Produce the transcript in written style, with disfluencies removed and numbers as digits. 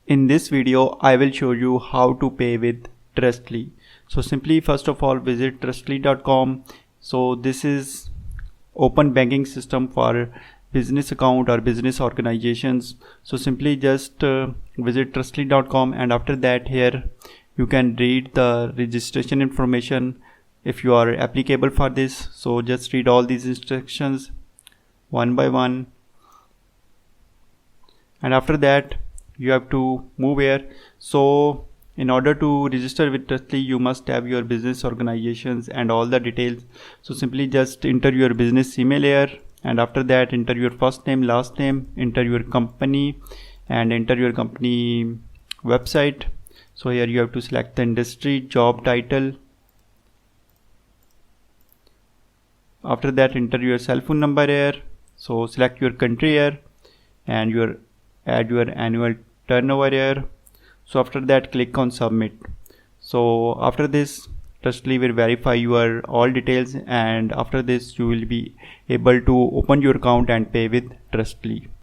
In this video, I will show you how to pay with Trustly. So simply first of all visit trustly.com. So this is open banking system for business account or business organizations. So simply just visit trustly.com, and after that here you can read the registration information if you are applicable for this. So just read all these instructions one by one, and after that you have to move here. So in order to register with Trustly, you must have your business organizations and all the details. So simply just enter your business email here, and after that enter your first name, last name, enter your company, and enter your company website. So here you have to select the industry, job title. After that enter your cell phone number here. So select your country here, and add your annual turnover here. So after that click on submit. So after this Trustly will verify your all details, and after this you will be able to open your account and pay with Trustly.